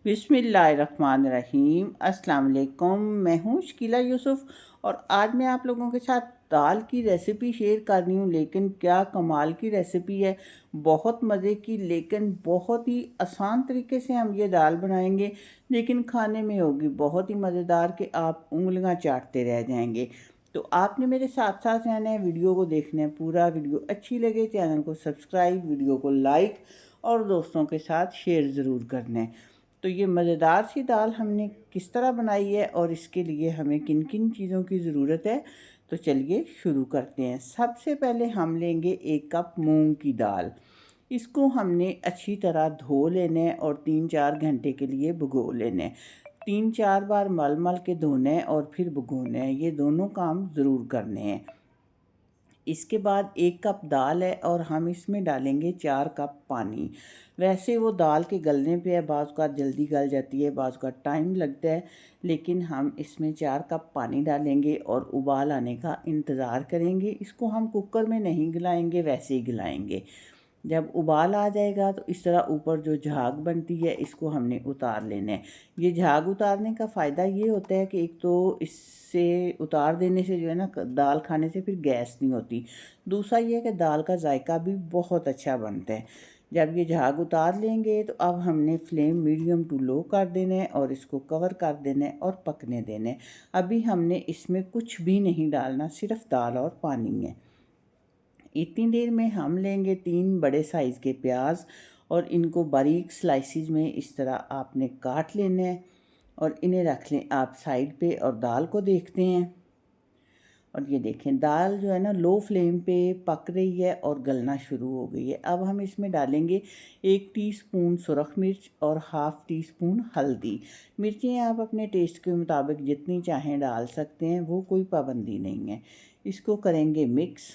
बिस्मिल्लाहिर्रहमानिर्रहीम। अस्सलाम वालेकुम। मैं हूँ शकीला यूसुफ और आज मैं आप लोगों के साथ दाल की रेसिपी शेयर कर रही हूँ। लेकिन क्या कमाल की रेसिपी है, बहुत मज़े की, लेकिन बहुत ही आसान तरीके से हम ये दाल बनाएंगे। लेकिन खाने में होगी बहुत ही मज़ेदार कि आप उंगलियाँ चाटते रह जाएंगे। तो आपने मेरे साथ साथ रहना है, वीडियो को देखना है पूरा। वीडियो अच्छी लगे चैनल को सब्सक्राइब, वीडियो को लाइक और दोस्तों के साथ शेयर ज़रूर करना है। तो ये मज़ेदार सी दाल हमने किस तरह बनाई है और इसके लिए हमें किन किन चीज़ों की ज़रूरत है, तो चलिए शुरू करते हैं। सबसे पहले हम लेंगे 1 कप मूंग की दाल। इसको हमने अच्छी तरह धो लेना है और 3-4 घंटे के लिए भिगो लेना है। 3-4 बार मल मल के धोना है और फिर भिगोना है, ये दोनों काम ज़रूर करने हैं। इसके बाद 1 कप दाल है और हम इसमें डालेंगे 4 कप पानी। वैसे वो दाल के गलने पे है, बाज़ का जल्दी गल जाती है, बाज़ का टाइम लगता है, लेकिन हम इसमें 4 कप पानी डालेंगे और उबाल आने का इंतज़ार करेंगे। इसको हम कुकर में नहीं गलाएंगे, वैसे ही गलाएंगे। जब उबाल आ जाएगा तो इस तरह ऊपर जो झाग बनती है इसको हमने उतार लेना है। ये झाग उतारने का फ़ायदा ये होता है कि एक तो इससे उतार देने से जो है ना, दाल खाने से फिर गैस नहीं होती। दूसरा ये है कि दाल का जायका भी बहुत अच्छा बनता है। जब ये झाग उतार लेंगे तो अब हमने फ्लेम मीडियम टू लो कर देना है और इसको कवर कर देना है और पकने देना है। अभी हमने इसमें कुछ भी नहीं डालना, सिर्फ दाल और पानी है। इतनी देर में हम लेंगे 3 बड़े साइज़ के प्याज और इनको बारीक स्लाइसिस में इस तरह आपने काट लेना है और इन्हें रख लें आप साइड पे और दाल को देखते हैं। और ये देखें, दाल जो है ना लो फ्लेम पे पक रही है और गलना शुरू हो गई है। अब हम इसमें डालेंगे 1 टीस्पून सुरख मिर्च और हाफ़ टी स्पून हल्दी। मिर्चें आप अपने टेस्ट के मुताबिक जितनी चाहें डाल सकते हैं, वो कोई पाबंदी नहीं है। इसको करेंगे मिक्स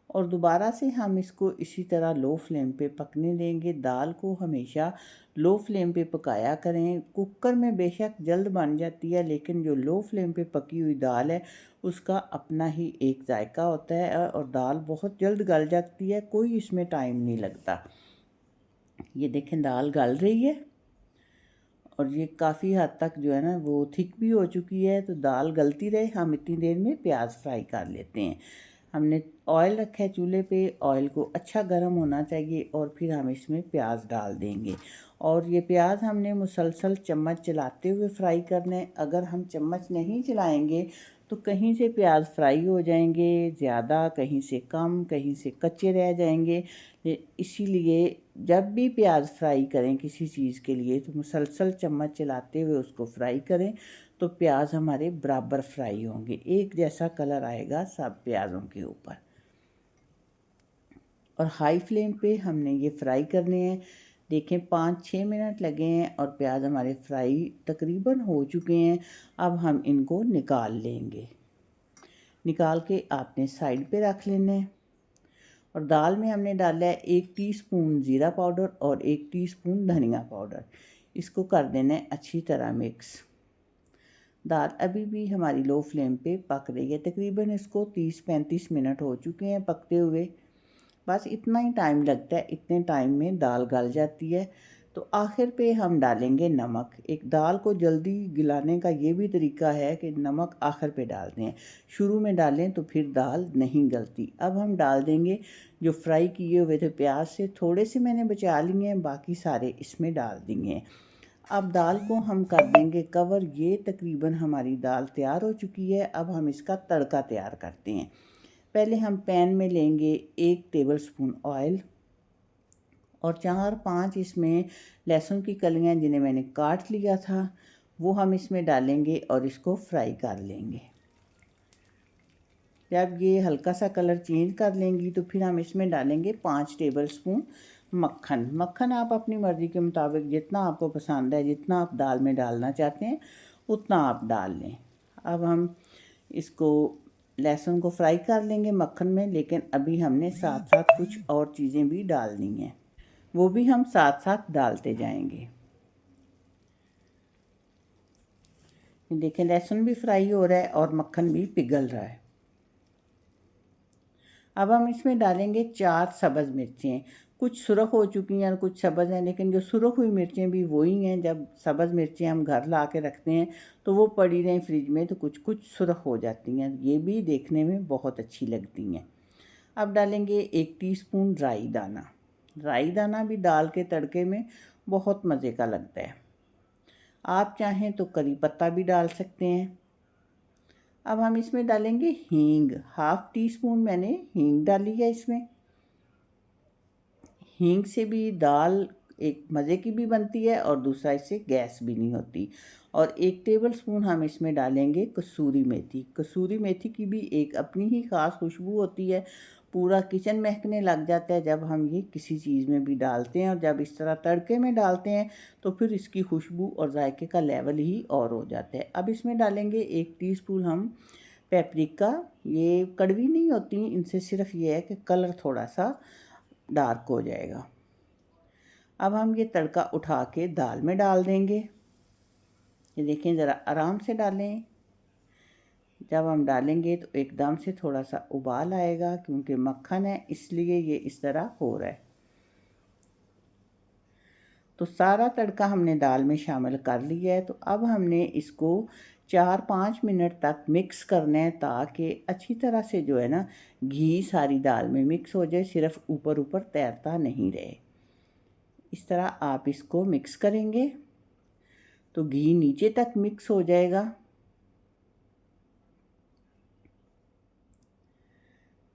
और दोबारा से हम इसको इसी तरह लो फ्लेम पे पकने देंगे। दाल को हमेशा लो फ्लेम पे पकाया करें। कुकर में बेशक जल्द बन जाती है, लेकिन जो लो फ्लेम पे पकी हुई दाल है उसका अपना ही एक जायका होता है और दाल बहुत जल्द गल जाती है, कोई इसमें टाइम नहीं लगता। ये देखें, दाल गल रही है और ये काफ़ी हद तक जो है ना वो थिक भी हो चुकी है। तो दाल गलती रहे, हम इतनी देर में प्याज फ्राई कर लेते हैं। हमने ऑयल रखा है चूल्हे पे, ऑयल को अच्छा गर्म होना चाहिए और फिर हम इसमें प्याज डाल देंगे। और ये प्याज हमने मुसलसल चम्मच चलाते हुए फ्राई करना है। अगर हम चम्मच नहीं चलाएंगे तो कहीं से प्याज फ्राई हो जाएंगे ज़्यादा, कहीं से कम, कहीं से कच्चे रह जाएंगे। इसीलिए जब भी प्याज फ्राई करें किसी चीज़ के लिए तो मुसलसल चम्मच चलाते हुए उसको फ्राई करें, तो प्याज हमारे बराबर फ्राई होंगे, एक जैसा कलर आएगा सब प्याज़ों के ऊपर। और हाई फ्लेम पे हमने ये फ्राई करने हैं। देखें, 5-6 मिनट लगे हैं और प्याज हमारे फ्राई तकरीबन हो चुके हैं। अब हम इनको निकाल लेंगे। निकाल के आपने साइड पे रख लेना है। और दाल में हमने डाला है 1 टीस्पून ज़ीरा पाउडर और 1 टीस्पून धनिया पाउडर। इसको कर देना है अच्छी तरह मिक्स। दाल अभी भी हमारी लो फ्लेम पे पक रही है, तकरीबन इसको 30-35 मिनट हो चुके हैं पकते हुए। बस इतना ही टाइम लगता है, इतने टाइम में दाल गल जाती है। तो आखिर पे हम डालेंगे नमक। एक दाल को जल्दी गिलाने का ये भी तरीका है कि नमक आखिर पे डाल दें, शुरू में डालें तो फिर दाल नहीं गलती। अब हम डाल देंगे जो फ्राई किए हुए थे प्याज से, थोड़े से मैंने बचा लिए हैं, बाकी सारे इसमें डाल देंगे। अब दाल को हम कर देंगे कवर। ये तकरीबन हमारी दाल तैयार हो चुकी है। अब हम इसका तड़का तैयार करते हैं। पहले हम पैन में लेंगे 1 टेबलस्पून ऑयल और 4-5 इसमें लहसुन की कलियां जिन्हें मैंने काट लिया था वो हम इसमें डालेंगे और इसको फ्राई कर लेंगे। जब ये हल्का सा कलर चेंज कर लेंगी तो फिर हम इसमें डालेंगे 5 टेबलस्पून मक्खन। मक्खन आप अपनी मर्ज़ी के मुताबिक जितना आपको पसंद है, जितना आप दाल में डालना चाहते हैं उतना आप डाल लें। अब हम इसको लहसुन को फ्राई कर लेंगे मक्खन में, लेकिन अभी हमने साथ साथ कुछ और चीज़ें भी डालनी हैं, वो भी हम साथ साथ डालते जाएंगे। देखें, लहसुन भी फ्राई हो रहा है और मक्खन भी पिघल रहा है। अब हम इसमें डालेंगे 4 सब्ज़ मिर्चें। कुछ सुरख हो चुकी हैं और कुछ सब्ज़ हैं, लेकिन जो सुरख हुई मिर्चें भी वही हैं। जब सब्ज़ मिर्चें हम घर ला के रखते हैं तो वो पड़ी रहें फ्रिज में तो कुछ कुछ सुरख हो जाती हैं, ये भी देखने में बहुत अच्छी लगती हैं। अब डालेंगे 1 टीस्पून राई दाना। राई दाना भी डाल के तड़के में बहुत मज़े का लगता है। आप चाहें तो करी पत्ता भी डाल सकते हैं। अब हम इसमें डालेंगे हींग। 1/2 टीस्पून मैंने हींग डाली है इसमें। हींग से भी दाल एक मज़े की भी बनती है और दूसरा इससे गैस भी नहीं होती। और 1 टेबलस्पून हम इसमें डालेंगे कसूरी मेथी। कसूरी मेथी की भी एक अपनी ही ख़ास खुशबू होती है, पूरा किचन महकने लग जाता है जब हम ये किसी चीज़ में भी डालते हैं। और जब इस तरह तड़के में डालते हैं तो फिर इसकी खुशबू और जायके का लेवल ही और हो जाता है। अब इसमें डालेंगे 1 टीस्पून हम पेपरिका। ये कड़वी नहीं होती, इनसे सिर्फ ये है कि कलर थोड़ा सा डार्क हो जाएगा। अब हम ये तड़का उठा के दाल में डाल देंगे। ये देखें, ज़रा आराम से डालें। जब हम डालेंगे तो एकदम से थोड़ा सा उबाल आएगा, क्योंकि मक्खन है इसलिए ये इस तरह हो रहा है। तो सारा तड़का हमने दाल में शामिल कर लिया है। तो अब हमने इसको 4-5 मिनट तक मिक्स करना है, ताकि अच्छी तरह से जो है ना घी सारी दाल में मिक्स हो जाए, सिर्फ ऊपर ऊपर तैरता नहीं रहे। इस तरह आप इसको मिक्स करेंगे तो घी नीचे तक मिक्स हो जाएगा।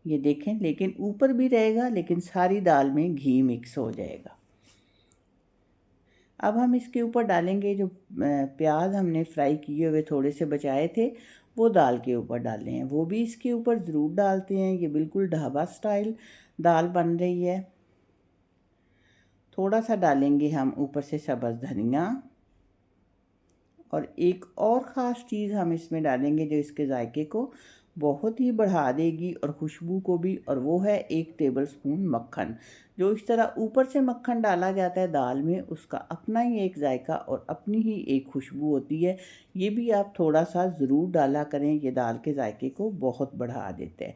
ये देखें, लेकिन ऊपर भी रहेगा, लेकिन सारी दाल में घी मिक्स हो जाएगा। अब हम इसके ऊपर डालेंगे जो प्याज हमने फ्राई किए हुए थोड़े से बचाए थे, वो दाल के ऊपर डाले हैं। वो भी इसके ऊपर ज़रूर डालते हैं। ये बिल्कुल ढाबा स्टाइल दाल बन रही है। थोड़ा सा डालेंगे हम ऊपर से सब्ज़ धनिया। और एक और ख़ास चीज़ हम इसमें डालेंगे जो इसके जायके को बहुत ही बढ़ा देगी और खुशबू को भी, और वो है 1 टेबलस्पून मक्खन। जो इस तरह ऊपर से मक्खन डाला जाता है दाल में, उसका अपना ही एक जायका और अपनी ही एक खुशबू होती है। ये भी आप थोड़ा सा ज़रूर डाला करें, ये दाल के जायके को बहुत बढ़ा देता है।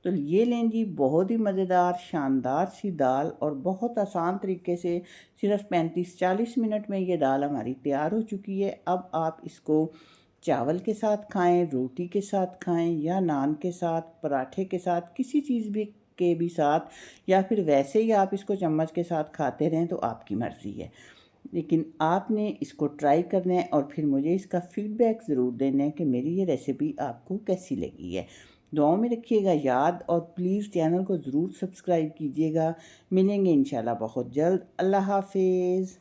तो ये लें जी, बहुत ही मज़ेदार शानदार सी दाल, और बहुत आसान तरीके से सिर्फ 35-40 मिनट में ये दाल हमारी तैयार हो चुकी है। अब आप इसको चावल के साथ खाएं, रोटी के साथ खाएं, या नान के साथ, पराठे के साथ, किसी चीज़ भी के भी साथ, या फिर वैसे ही आप इसको चम्मच के साथ खाते रहें तो आपकी मर्ज़ी है। लेकिन आपने इसको ट्राई करना है और फिर मुझे इसका फ़ीडबैक ज़रूर देना है कि मेरी ये रेसिपी आपको कैसी लगी है। दुआओं में रखिएगा याद, और प्लीज़ चैनल को ज़रूर सब्सक्राइब कीजिएगा। मिलेंगे इंशाल्लाह बहुत जल्द। अल्लाह हाफिज़।